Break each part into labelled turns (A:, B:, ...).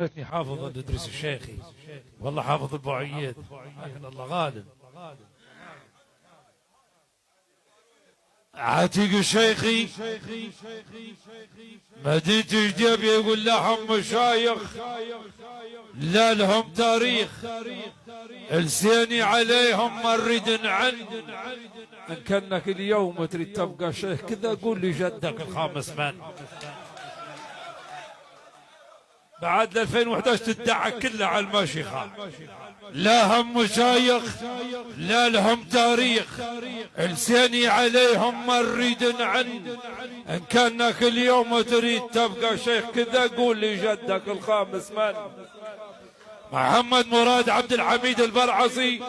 A: ليتني حافظ الإدريس الشيخي، والله حافظ البوعيد، لكن الله غالب. عتيق الشيخي مدينة جديب يقول لهم مشايخ لا لهم تاريخ، لساني عليهم مرد عن إن كانك اليوم تريد تبقى شيخ كذا قول لي جدك الخامس من بعد 2011 تدعى كلها على المشيخة. لا هم مشايخ لا لهم تاريخ، لساني عليهم مريد عن إن كانك اليوم تريد تبقى شيخ كذا قول لي جدك الخامس من. محمد مراد عبد الحميد البرعصي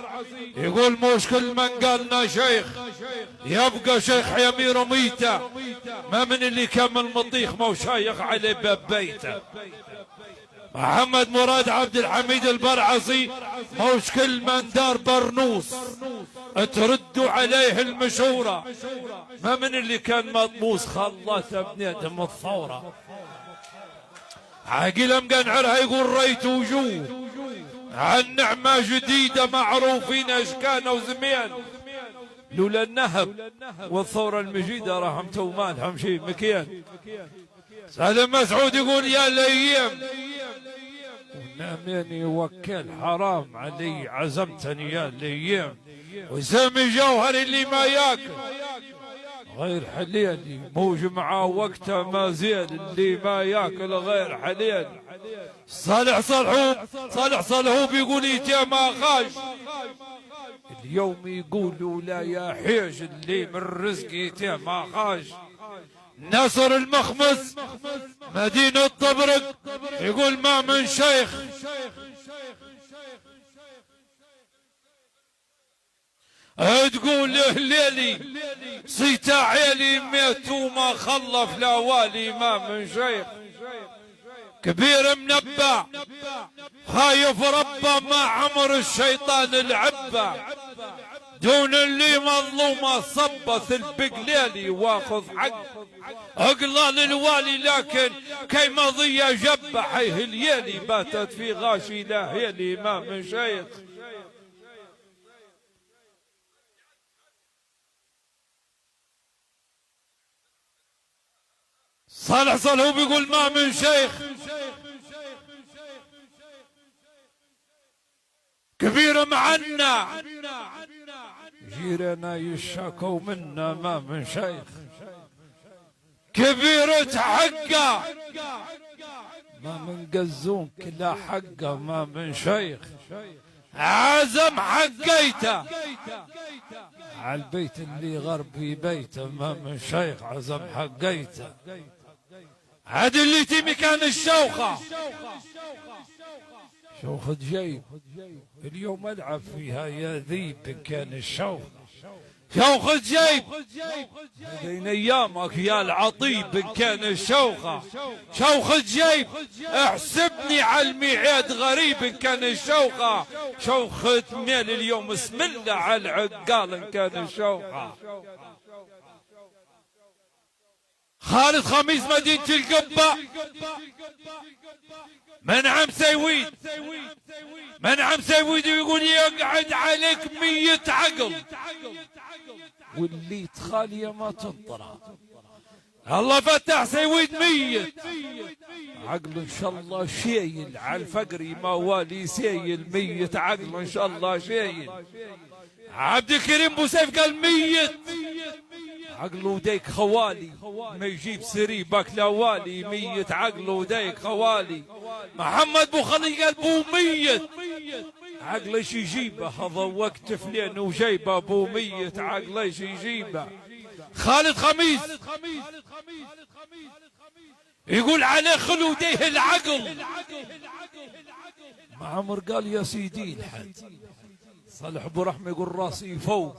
A: يقول مش كل من قالنا شيخ يبقى شيخ يمير ميته، ما من اللي كمل مطيخ مو شايخ على باب بيته. محمد مراد عبد الحميد البرعصي موش كل من دار برنوس تردوا عليه المشورة، ما من اللي كان مطموس خلص بنيتهم الثورة. عاقل مقنعرها يقول ريت وجوه عن نعمة جديدة معروفين اشكانه وزمان، لولا النهب والثورة المجيدة راهم تو مالهم شي مكيان. سالم مسعود يقول يا الايام ونامني وكل حرام علي عزمتني يا الايام، وسامي جوهر اللي ما ياكل غير حليلي موج معاه وقته ما زين، اللي ما ياكل غير حليلي. صالح صلحوب يقول يا ما خاش اليوم يقولوا لا يا حيج اللي من رزقي ما خاش. ناصر المخمس مدينة طبرق يقول ما من شيخ تقول ليلي صيت عيلي ميت وما خلف لا والي، ما من شيخ كبير منبع خايف ربه ما عمر الشيطان العبه، دون اللي مظلومه صبث البقليلي واخذ حق اقلال الوالي، لكن كي مضي جبه حيه اليالي باتت في غاشي لا هيلي، ما من شيخ. صالح صلهوب يقول ما من شيخ كبير معنا جيرنا يشاكوا منا، ما من شيخ كبيرة حقه ما من قزون كلا حقه، ما من شيخ عزم حقيته على البيت اللي غربي بيته، ما من شيخ عزم حقيته. عاد اللي تيمي كان الشوخة شوخة جيب اليوم العب فيها يا ذيب كان الشوخة شوخة جيب بين ايامك يا العطيب كان الشوخة شوخة جيب احسبني على الميعاد غريب كان الشوخة شوخة ميل اليوم اسم الله على العقال كان الشوخة. خالد خميس مدينة القبة منعم سيويد يقول يقعد عليك 100 عقل واللي تخاليه ما تنطره. الله فتح سيويد 100 عقل ان شاء الله شايل على الفقري ما والي سايل 100 عقل ان شاء الله شايل. عبد الكريم بوسيف قال 100 عقل وديك خوالي ما يجيب سري بكلاوالي 100 عقل وديك خوالي. محمد بوخلي قال بو 100 عقل ايش يجيبه هذا وقت فلين وجيبه بو 100 عقل ايش يجيبه. خالد خميس يقول عليه خلوديه العقل ما عمر قال يا سيدي الحد. صالح ابو رحمه يقول راسي فوق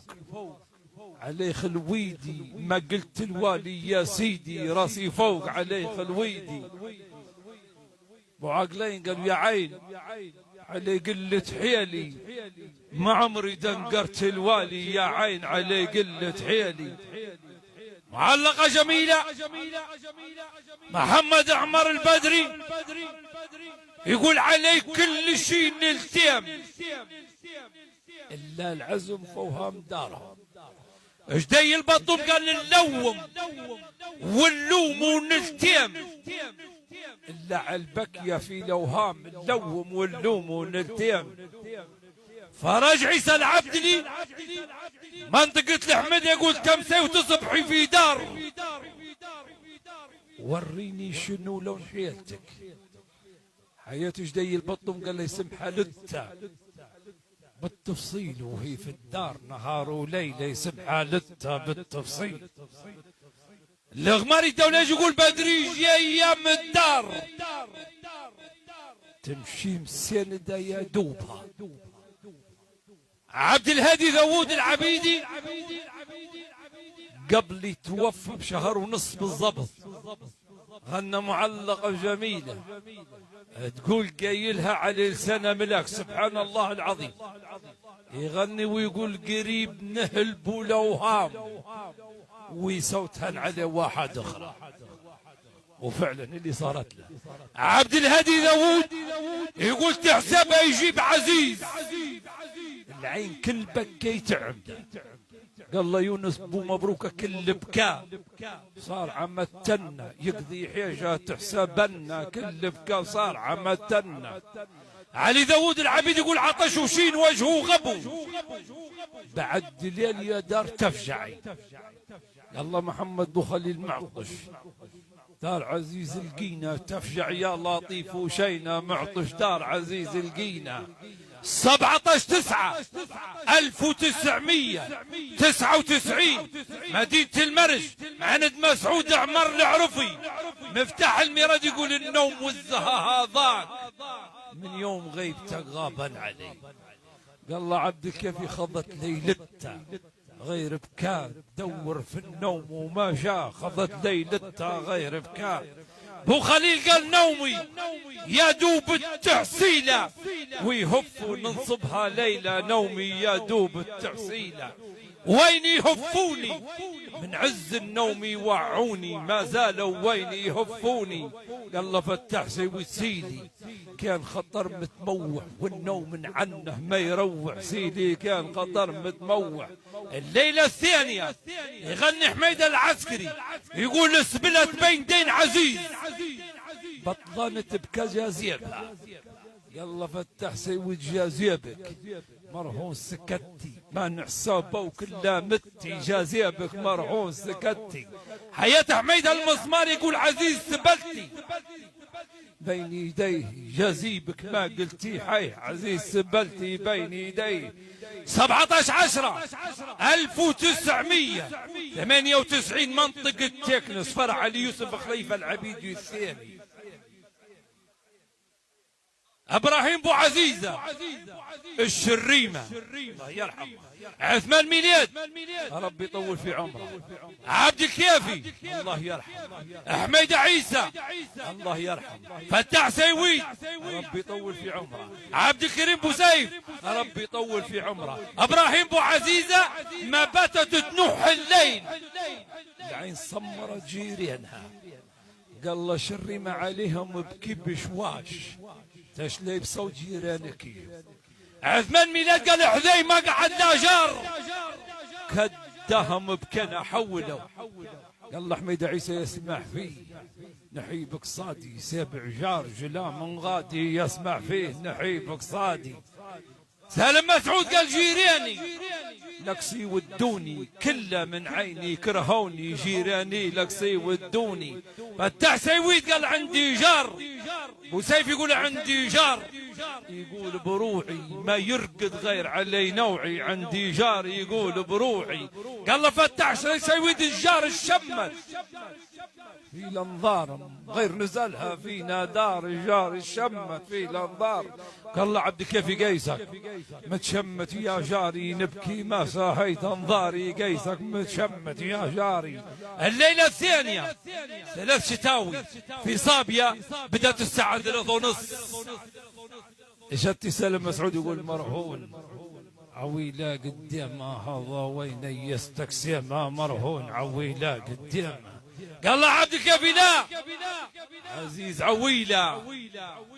A: عليه خلويدي ما قلت الوالي يا سيدي راسي فوق عليه خلويدي. ابو عقلين قالوا يا عين علي قلة حيلي ما عمري دنقرت الوالي يا عين علي قلة حيلي. معلقة جميلة. محمد عمر البدري يقول عليه كل شيء نلتم إلا العزم فوهام دارهم. اجدي البطوم قال نلوم واللوم ونلتم إلا عالبكية في لوهام نلوم واللوم ونلتم. فرج عيسى العبدلي منطقة الحمد يقول تمسي وتصبحي في دار. وريني شنو لون حيلتك. حياة جدي البطم قال لي سمحة لتا بالتفصيل وهي في الدار نهار وليلة يسمحة لتا بالتفصيل. الغماري الدولة يقول بدري جي ايام الدار تمشي مساندة يا دوبها. عبد الهادي داوود العبيدي قبل يتوفى بشهر ونص بالضبط غنى معلقة جميلة تقول قايلها على لسانه ملاك سبحان الله العظيم. يغني ويقول قريب نهل بولوهام ويصوتها على واحد اخرى. وفعلا اللي صارت له. عبد الهادي داوود يقول تحسبه يجيب عزيز العين كل بكي تعم. قال له يونس بو مبروك كل بكاء صار عمتنا يقضي حيجة تحسبنا كل بكاء صار عمتنا. علي داوود العبيد يقول عطش وشين وجهه غبو بعد الليل يا دار تفجعي. يلا محمد بو خليل معطش دار عزيز القينا تفجع يا لطيف وشينا معطش دار عزيز القينا. 17/1999 مدينة المرج عند مسعود عمر العرفي مفتاح الميراد يقول النوم والزهاها ضاق من يوم غيبتك غابا علي. قال الله عبدك كيف خضت ليلتها غير بكار دور في النوم وما جاء خضت ليلتها غير بكار. بو خليل قال نومي يا دوب التحصيلة ويهف وننصبها ليلة نومي يا دوب التحصيلة وين يهفوني من عز النوم يوعوني ما زالوا وين يهفوني. قال فتح سوي سيدي كان خطر متموع والنوم عنه ما يروع سيدي كان خطر متموع. الليلة الثانية يغني حميدة العسكري يقول سبلت بين دين عزيز بطلنت بكجازيبها. يلا فتح سوي جازيبك مرهون سكتي ما نحسابه وكلها متي جازيبك مرهون سكتي. حياة حميدة المسمار يقول عزيز سبلتي بين يديه جازيبك ما قلتي حي عزيز سبلتي بين يديه. 17/10/1998 منطقة تكنس فرع علي يوسف خليفة العبيدي الثاني. ابراهيم بو عزيزة الشريمة الله يرحمه. عثمان ميلاد ربي يطول في عمره. عبد الكيفي الله يرحمه. حميدة عيسى الله يرحمه. فتح سيويد ربي يطول في عمره. عبد الكريم بو سيف ربي يطول في عمره. ابراهيم بو عزيزة ما باتت تنوح الليل العين صمرت جيرانها. قال الله شريمة عليهم بكبش واش تشلي بصوت جيرانك. عثمان ميلاد قال حذي ما قعد لا جار كدهم بكنا حولوا. قال حميد عيسى يسمع فيه نحيبك صادي سابع جار جلا من غادي يسمع فيه نحيبك صادي. سالم مسعود قال جيراني لكسي ودوني كله من عيني كرهوني جيراني لكسي ودوني. فتح سيويد قال عندي جار. ابو سيف يقول عندي جار يقول بروحي ما يرقد غير علي نوعي عندي جار يقول بروحي. قال له فتح سيويد الجار الشمت في الانظار غير نزلها فينا دار الجار الشمت في الانظار. قال له عبد كيف قيسك متشمت يا جاري نبكي ما ساهيت انظاري قيسك متشمت يا جاري. الليلة الثانية 3 شتاوي في صابية بدأت الساعة 3:30. اجت سالم مسعود يقول مرهون عويلة قدامه هذا وين يستكسيمه مرهون عويلة قدامه. قال له عبدك يا بلا عزيز عويلة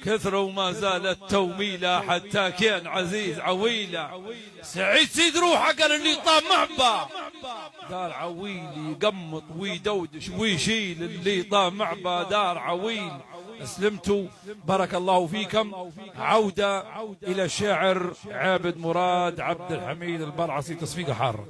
A: كثر وما زالت توميلة حتى كان عزيز عويلة. سعيد سيد روحه قال اللي طامع به دار عويل يقمط ويدودش ويشيل اللي طامع به دار عويل. اسلمتوا بارك الله فيكم. عودة إلى الشاعر عابد مراد عبد الحميد البرعصي تصفيقة حارة.